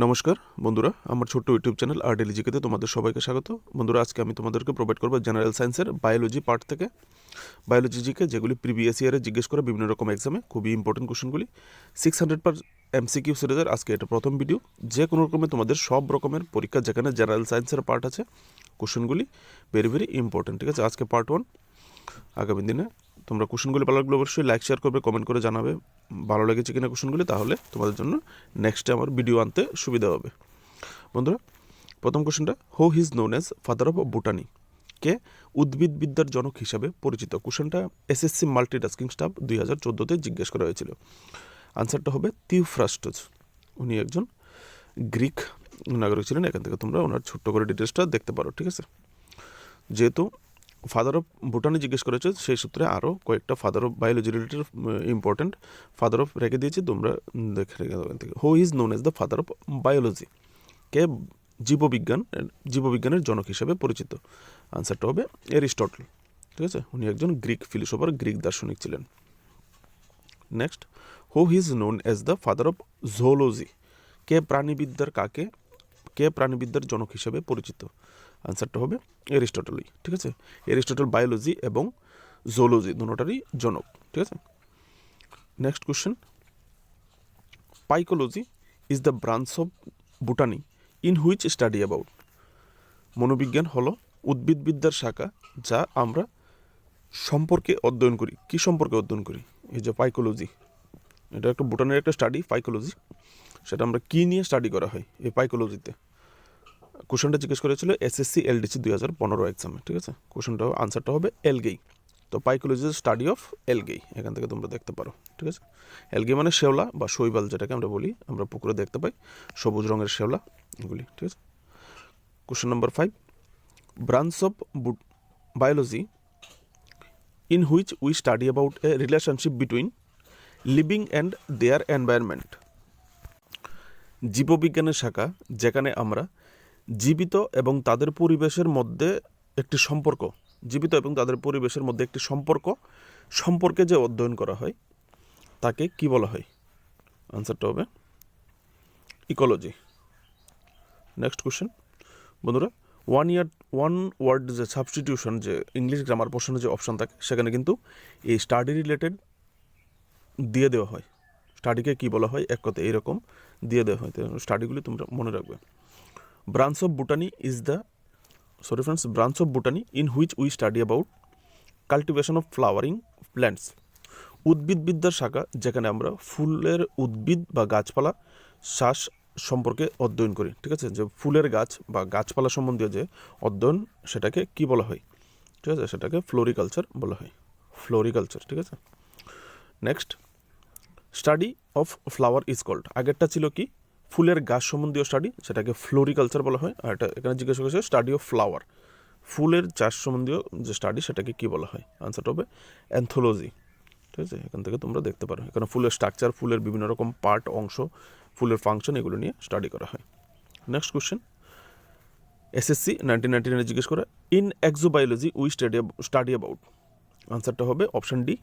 নমস্কার বন্ধুরা, আমার ছোট্ট ইউটিউব চ্যানেল আরডিএলজিকেতে তোমাদের সবাইকে স্বাগত। বন্ধুরা, আজকে আমি তোমাদেরকে প্রোভাইড করবো জেনারেল সায়েন্সের বায়োলজি পার্ট থেকে বায়োলজি জিকে, যেগুলি প্রিভিয়াস ইয়ারে জিজ্ঞেস করে বিভিন্ন রকম এক্সামে খুবই ইম্পর্টেন্ট কোশ্চেনগুলি 600 পার এমসিকিউ সিরিজের আজকে এটা প্রথম ভিডিও। যে কোনো রকমের তোমাদের সব রকমের পরীক্ষা যেখানে জেনারেল সায়েন্সের পার্ট আছে, কোশ্চেনগুলি ভেরি ভেরি ইম্পর্টেন্ট। ঠিক আছে, আজকে পার্ট 1। আগামী দিনে তোমরা কোশ্চেনগুলি ভালো লাগলে অবশ্যই লাইক শেয়ার করবে, কমেন্ট করে জানাবে ভালো লেগেছে কিনা কোশ্চেনগুলি, তাহলে তোমাদের জন্য নেক্সটে আমার ভিডিও আনতে সুবিধা হবে। বন্ধুরা, প্রথম কোশ্চেনটা, who is known as father of botany? কে উদ্ভিদবিদ্যার জনক হিসাবে পরিচিত? কোশ্চেনটা এসএসসি মাল্টিটাস্কিং স্টাফ 2014-তে জিজ্ঞেস করা হয়েছিল। আনসারটা হবে থিওফ্রাস্টাস। উনি একজন গ্রিক নাগরিক ছিলেন। এখান থেকে তোমরা ওনার ছোট্ট করে ডিটেলসটা দেখতে পারো। ঠিক আছে, যেহেতু ফাদার অফ বোটানি জিজ্ঞেস করেছে, সেই সূত্রে আরও কয়েকটা father of biology related important father of রেখে দিয়েছি, তোমরা দেখে রেখে দেবেন থেকে। Who is known as the father of biology? কে জীববিজ্ঞানের জনক হিসেবে পরিচিত? আনসারটা হবে এরিস্টটল। ঠিক আছে, উনি একজন গ্রিক ফিলোসফার, গ্রিক দার্শনিক ছিলেন। Next, who is known as the father of zoology? কে প্রাণীবিদ্যার জনক হিসেবে পরিচিত? আনসারটা হবে এরিস্টটলই। ঠিক আছে, এরিস্টটল বায়োলজি এবং জুওলজি দুটোটারই জনক। ঠিক আছে, next question, phycology is the branch of botany in which study about? মনোবিজ্ঞান হলো উদ্ভিদবিদ্যার শাখা যা আমরা সম্পর্কে অধ্যয়ন করি। কি সম্পর্কে অধ্যয়ন করি? এই যে পাইকোলজি, এটা একটা বোটানির একটা স্টাডি, পাইকোলজি। সেটা আমরা কী নিয়ে স্টাডি করা হয় এই পাইকোলজিতে? কোশ্চেনটা জিজ্ঞেস করেছিল এসএসসি এলডিসি 2015 এক্সামে। ঠিক আছে, কোশ্চেনটা আনসারটা হবে এলগেই। তো পাইকোলজি স্টাডি অফ এলগেই, এখান থেকে তোমরা দেখতে পারো। ঠিক আছে, এলগে মানে শেওলা বা শৈবাল, যেটাকে আমরা বলি, আমরা পুকুরে দেখতে পাই সবুজ রঙের শেওলা, এগুলি। ঠিক আছে, question number 5, branch of biology in which we study about a relationship between living and their environment? জীববিজ্ঞানের শাখা যেখানে আমরা জীবিত এবং তাদের পরিবেশের মধ্যে একটি সম্পর্কে যে অধ্যয়ন করা হয় তাকে কি বলা হয়? আনসারটা হবে ইকোলজি। নেক্সট কোশ্চেন, বন্ধুরা, ওয়ান ওয়ার্ড যে সাবস্টিটিউশন, যে ইংলিশ গ্রামার পোর্শনে যে অপশান থাকে, সেখানে কিন্তু এই স্টাডি রিলেটেড দিয়ে দেওয়া হয়। স্টাডিকে কি বলা হয়, এক কথায় এইরকম দিয়ে দেওয়া হয়। তো স্টাডিগুলি তোমরা মনে রাখবে। Branch of botany in which we study about cultivation of flowering plants? উদ্ভিদবিদ্যার শাখা যেখানে আমরা ফুলের উদ্ভিদ বা গাছপালা শ্বাস সম্পর্কে অধ্যয়ন করি। ঠিক আছে, যে ফুলের গাছ বা গাছপালা সম্বন্ধীয় যে অধ্যয়ন, সেটাকে কি বলা হয়? ঠিক আছে, সেটাকে ফ্লোরিকালচার বলা হয়, ফ্লোরিকালচার। ঠিক আছে, next, study of flower is called. আগেরটা ছিল কি? ফুলের গাছ সম্বন্ধীয় স্টাডি, সেটাকে ফ্লোরিকালচার বলা হয়। আর এটা এখানে জিজ্ঞাসা করেছে স্টাডি অফ ফ্লাওয়ার, ফুলের চাষ সম্বন্ধীয় যে স্টাডি, সেটাকে কী বলা হয়? আনসারটা হবে অ্যানথোলজি। ঠিক আছে, এখান থেকে তোমরা দেখতে পারো, এখানে ফুলের স্ট্রাকচার, ফুলের বিভিন্ন রকম পার্ট, অংশ, ফুলের ফাংশন, এগুলো নিয়ে স্টাডি করা হয়। নেক্সট কোশ্চেন, এসএসসি 1999 জিজ্ঞেস করা, in exobiology we study about? আনসারটা হবে option D,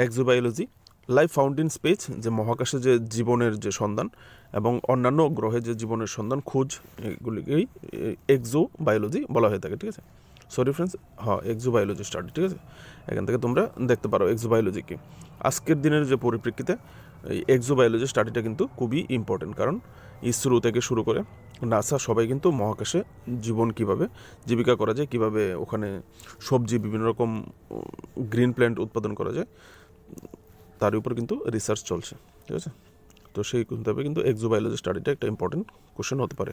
exobiology life found in space, যে মহাকাশে যে জীবনের যে সন্ধান এবং অন্যান্য গ্রহে যে জীবনের সন্ধান, খোঁজ, এগুলিকেই এক্সোবায়োলজি বলা হয়ে থাকে। ঠিক আছে, সরি ফ্রেন্ডস, হ্যাঁ, এক্সোবায়োলজি স্টাডি। ঠিক আছে, এখান থেকে তোমরা দেখতে পারো এক্সোবায়োলজিকে। আজকের দিনের যে পরিপ্রেক্ষিতে এই এক্সোবায়োলজি স্টাডিটা কিন্তু খুবই ইম্পর্টেন্ট, কারণ ইসরো থেকে শুরু করে নাসা সবাই কিন্তু মহাকাশে জীবন কীভাবে জীবিকা করা যায়, কীভাবে ওখানে সবজি, বিভিন্ন রকম গ্রিন প্ল্যান্ট উৎপাদন করা যায়, তার উপর কিন্তু রিসার্চ চলছে। ঠিক আছে, তো সেই হিসাবে কিন্তু এক্সোবায়োলজি স্টাডিটা একটা ইম্পর্টেন্ট কোশ্চেন হতে পারে।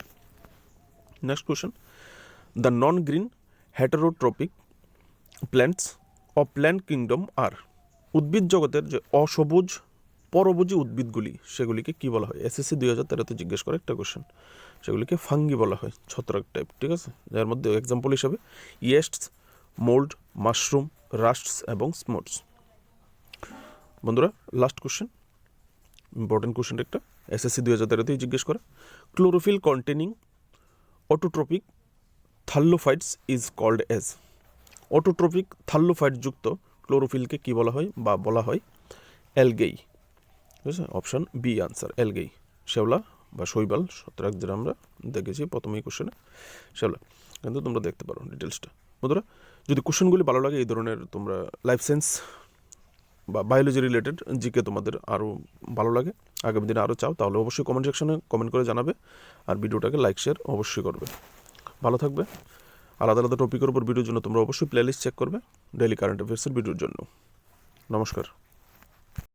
Next question, the non green heterotrophic plants of plant kingdom are? উদ্ভিদ জগতের যে অসবুজ পরভোজী উদ্ভিদগুলি, সেগুলিকে কি বলা হয়? এসএসসি 2013-তে জিজ্ঞেস করে একটা কোশ্চেন, সেগুলিকে ফাঙ্গি বলা হয়, ছত্রাক টাইপ। ঠিক আছে, যার মধ্যে এক্সাম্পল হিসাবে ইয়েস্টস, মোল্ড, মাশরুম, রাস্টস এবং স্মোটস। বন্ধুরা, লাস্ট কোশ্চেন, ইম্পর্টেন্ট কোশ্চেন একটা, এসএসসি 2013-তেই জিজ্ঞেস করে, chlorophyll containing autotrophic thallophytes is called as? Autotrophic thallophyte যুক্ত ক্লোরোফিলকে কি বলা হয় বলা হয় অ্যালগেই। ঠিক আছে, অপশান বি আনসার, অ্যালগেই, শেওলা বা শৈবাল ছত্রাক যেটা আমরা দেখেছি প্রথমেই কোশ্চেনে, সেগুলো কিন্তু তোমরা দেখতে পারো ডিটেলসটা। বন্ধুরা, যদি কোশ্চেনগুলি ভালো লাগে, এই ধরনের তোমরা লাইফ সায়েন্স বা বায়োলজি রিলেটেড জিকে তোমাদের আরও ভালো লাগে, আগামী দিনে আরও চাও, তাহলে অবশ্যই কমেন্ট সেকশনে কমেন্ট করে জানাবে, আর ভিডিওটাকে লাইক শেয়ার অবশ্যই করবে। ভালো থাকবে। আলাদা আলাদা টপিকের উপর ভিডিওর জন্য তোমরা অবশ্যই প্লেলিস্ট চেক করবে ডেইলি কারেন্ট অ্যাফেয়ার্সের ভিডিওর জন্য। নমস্কার।